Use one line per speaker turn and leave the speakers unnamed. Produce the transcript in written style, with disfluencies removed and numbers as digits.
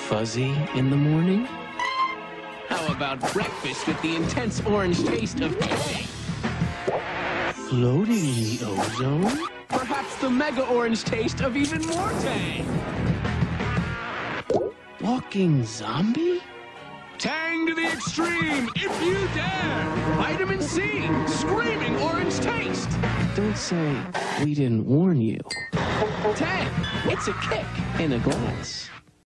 fuzzy in the morning?
How about breakfast with the intense orange taste of Tang?
Floating in the ozone?
Perhaps the mega orange taste of even more Tang?
Walking zombie?
Tang to the extreme, if you dare! Vitamin C, screaming orange taste!
Don't say we didn't warn you.
Tang, it's a kick in a glass.